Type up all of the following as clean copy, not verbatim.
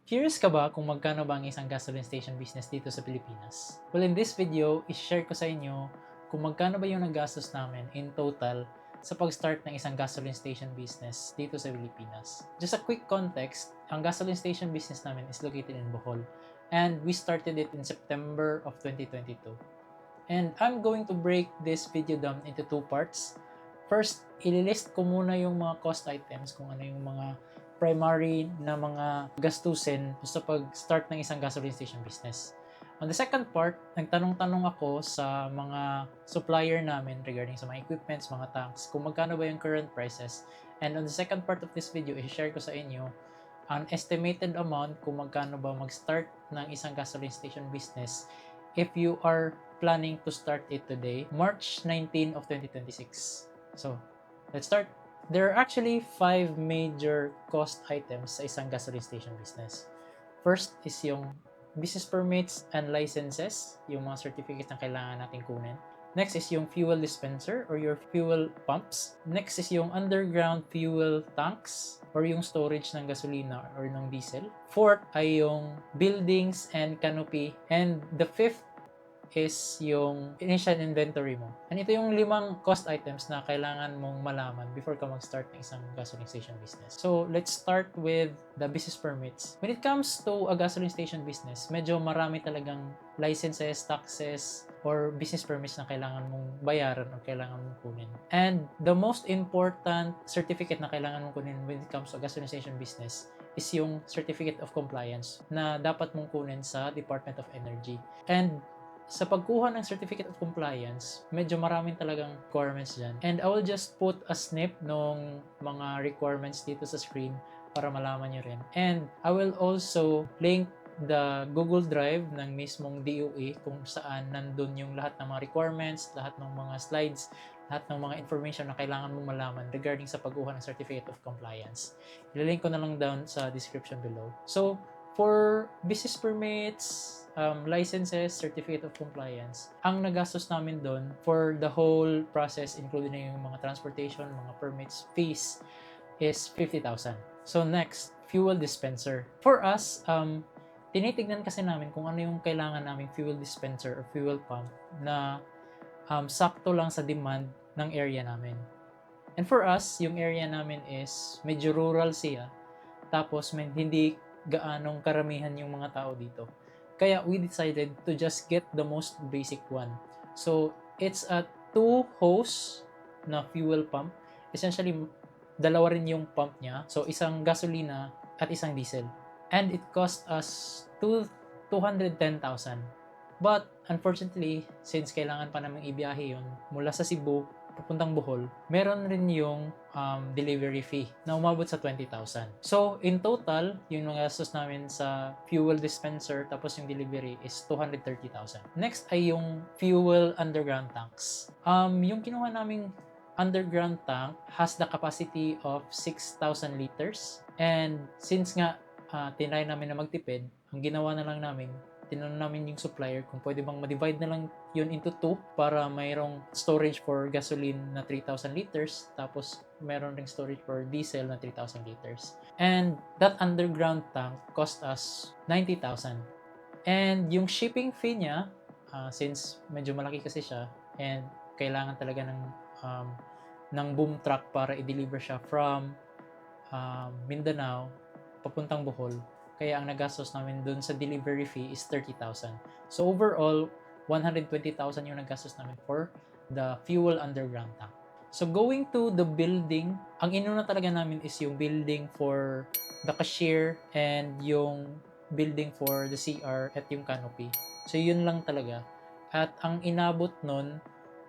Curious ka ba kung magkano ba ang isang gasoline station business dito sa Pilipinas? Well, in this video, i-share ko sa inyo kung magkano ba yung nagastos namin in total sa pag-start ng isang gasoline station business dito sa Pilipinas. Just a quick context, ang gasoline station business namin is located in Bohol and we started it in September of 2022. And I'm going to break this video down into two parts. First, ililist ko muna yung mga cost items, kung ano yung mga primary na mga gastusin sa pag-start ng isang gasoline station business. On the second part, nagtanong-tanong ako sa mga supplier namin regarding sa mga equipments, mga tanks, kung magkano ba yung current prices. And on the second part of this video, i-share ko sa inyo ang estimated amount kung magkano ba mag-start ng isang gasoline station business if you are planning to start it today, March 19 of 2026. So, let's start. There are actually 5 major cost items sa isang gasoline station business. First is yung business permits and licenses, yung mga certificates na kailangan natin kunin. Next is yung fuel dispenser or your fuel pumps. Next is yung underground fuel tanks or yung storage ng gasolina or ng diesel. Fourth ay yung buildings and canopy. And the fifth is yung initial inventory mo. And ito yung 5 cost items na kailangan mong malaman before ka mag-start ng isang gasoline station business. So, let's start with the business permits. When it comes to a gasoline station business, medyo marami talagang licenses, taxes, or business permits na kailangan mong bayaran o kailangan mong kunin. And the most important certificate na kailangan mong kunin when it comes to a gasoline station business is yung Certificate of Compliance na dapat mong kunin sa Department of Energy. And sa pagkuha ng Certificate of Compliance, medyo maraming talagang requirements dyan. And I will just put a snip ng mga requirements dito sa screen para malaman nyo rin. And I will also link the Google Drive ng mismong DOE kung saan nandun yung lahat ng mga requirements, lahat ng mga slides, lahat ng mga information na kailangan mong malaman regarding sa pagkuha ng Certificate of Compliance. Ililink ko na lang down sa description below. So, for business permits, licenses, certificate of compliance, ang nagastos namin doon for the whole process, including na yung mga transportation, mga permits, fees, is 50,000. So next, fuel dispenser. For us, tinitignan kasi namin kung ano yung kailangan naming fuel dispenser or fuel pump na sakto lang sa demand ng area namin. And for us, yung area namin is medyo rural siya, tapos hindi gaanong karamihan yung mga tao dito. Kaya we decided to just get the most basic one. So, it's a 2-hose na fuel pump. Essentially, dalawa rin yung pump niya. So, isang gasolina at isang diesel. And it cost us 210,000. But, unfortunately, since kailangan pa namin ibiyahe yun mula sa Cebu papuntang Bohol, meron rin yung delivery fee na umabot sa 20,000. So, in total, yung nagastos namin sa fuel dispenser tapos yung delivery is 230,000. Next ay yung fuel underground tanks. Yung kinuha naming underground tank has the capacity of 6,000 liters. And since nga tinry namin na magtipid, ang ginawa na lang namin, tinanong namin yung supplier kung pwede bang ma-divide na lang yun into 2 para mayroong storage for gasoline na 3,000 liters tapos meron ring storage for diesel na 3,000 liters. And that underground tank cost us 90,000. And yung shipping fee niya, since medyo malaki kasi siya and kailangan talaga ng boom truck para i-deliver siya from Mindanao papuntang Bohol, kaya ang nagastos namin dun sa delivery fee is 30,000. So overall, 120,000 yung nagastos namin for the fuel underground tank. So going to the building, ang inuna talaga namin is yung building for the cashier and yung building for the CR at yung canopy. So yun lang talaga. At ang inabot nun,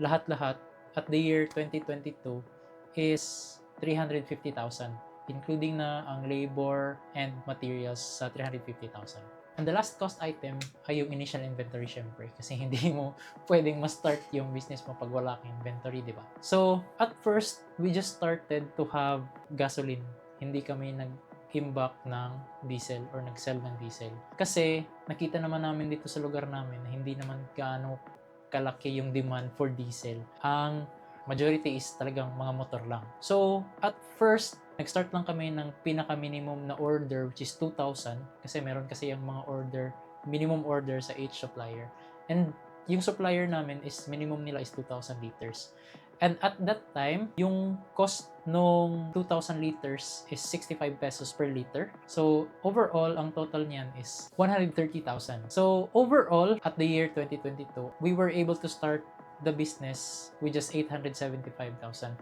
lahat-lahat at the year 2022 is 350,000. Including na ang labor and materials sa 350,000. And the last cost item ay yung initial inventory syempre kasi hindi mo pwedeng ma-start yung business mo pag wala kang inventory, di ba? So, at first, we just started to have gasoline. Hindi kami nag-imbak ng diesel or nag-sell ng diesel. Kasi nakita naman namin dito sa lugar namin na hindi naman gaano kalaki yung demand for diesel. Ang majority is talagang mga motor lang. So, at first, nag-start lang kami ng pinaka-minimum na order, which is 2,000, kasi meron kasi yung mga order, minimum order sa each supplier. And yung supplier namin is minimum nila is 2,000 liters. And at that time, yung cost nung 2,000 liters is 65 pesos per liter. So, overall, ang total niyan is 130,000. So, overall, at the year 2022, we were able to start the business with just 875,000.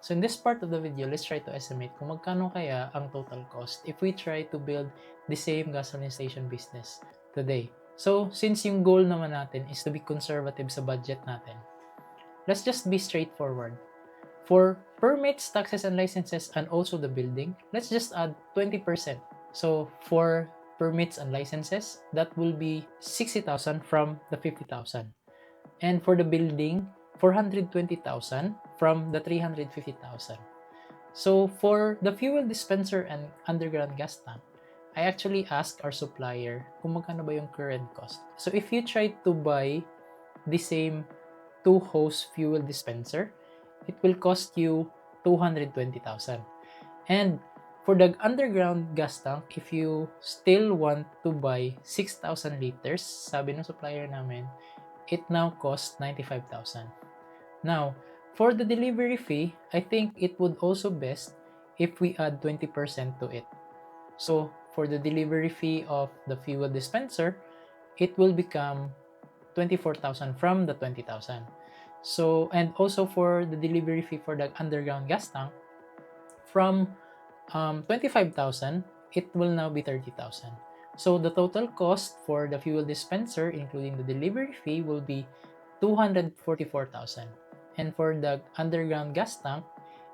So, in this part of the video, let's try to estimate kung magkano kaya ang total cost if we try to build the same gasoline station business today. So, since yung goal naman natin is to be conservative sa budget natin, let's just be straightforward. For permits, taxes, and licenses, and also the building, let's just add 20%. So, for permits and licenses, that will be 60,000 from the 50,000. And for the building, 420,000 from the 350,000. So, for the fuel dispenser and underground gas tank, I actually asked our supplier kung magkano ba yung current cost. So if you try to buy the same 2-hose fuel dispenser, it will cost you 220,000. And for the underground gas tank, if you still want to buy 6,000 liters, sabi ng supplier namin, it now costs 95,000. Now, for the delivery fee, I think it would also best if we add 20% to it. So, for the delivery fee of the fuel dispenser, it will become 24,000 from the 20,000. So, and also for the delivery fee for the underground gas tank, from 25,000, it will now be 30,000. So, the total cost for the fuel dispenser, including the delivery fee, will be 244,000. And for the underground gas tank,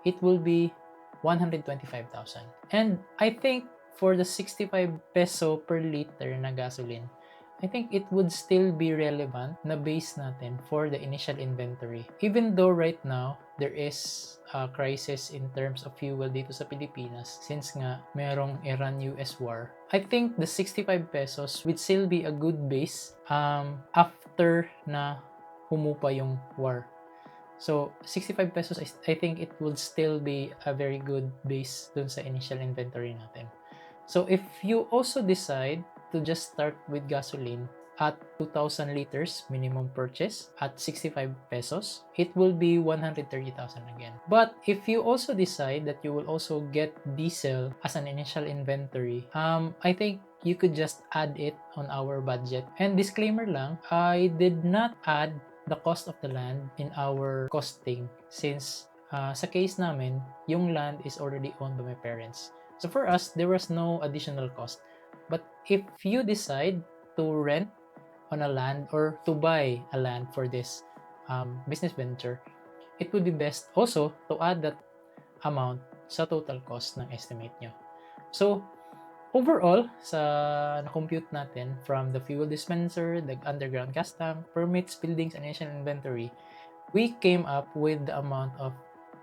it will be 125,000. And I think for the 65 peso per liter na gasoline, I think it would still be relevant na base natin for the initial inventory. Even though right now, there is a crisis in terms of fuel dito sa Pilipinas, since nga merong Iran-US war, I think the 65 pesos would still be a good base after na humupa yung war. So, 65 pesos, I think it would still be a very good base dun sa initial inventory natin. So, if you also decide to just start with gasoline at 2,000 liters minimum purchase at 65 pesos, it will be 130,000 again. But if you also decide that you will also get diesel as an initial inventory, I think you could just add it on our budget. And disclaimer lang, I did not add the cost of the land in our costing since sa case namin, yung land is already owned by my parents. So for us, there was no additional cost. But if you decide to rent on a land or to buy a land for this business venture, it would be best also to add that amount sa total cost ng estimate nyo. So, overall, sa na-compute natin from the fuel dispenser, the underground gas tank, permits, buildings, and initial inventory, we came up with the amount of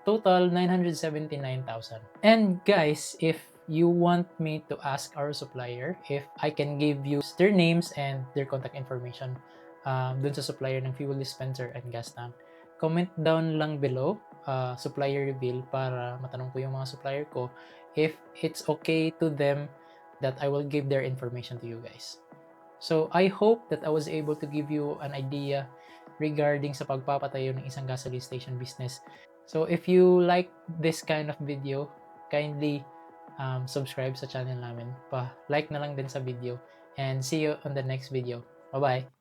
total 979,000. And guys, if you want me to ask our supplier if I can give you their names and their contact information dun sa supplier ng fuel dispenser and gas tank, comment down lang below supplier reveal para matanong ko yung mga supplier ko if it's okay to them that I will give their information to you guys. So I hope that I was able to give you an idea regarding sa pagpapatayo ng isang gasoline station business. So if you like this kind of video, kindly subscribe sa channel namin. Pa-like na lang din sa video. And see you on the next video. Bye-bye!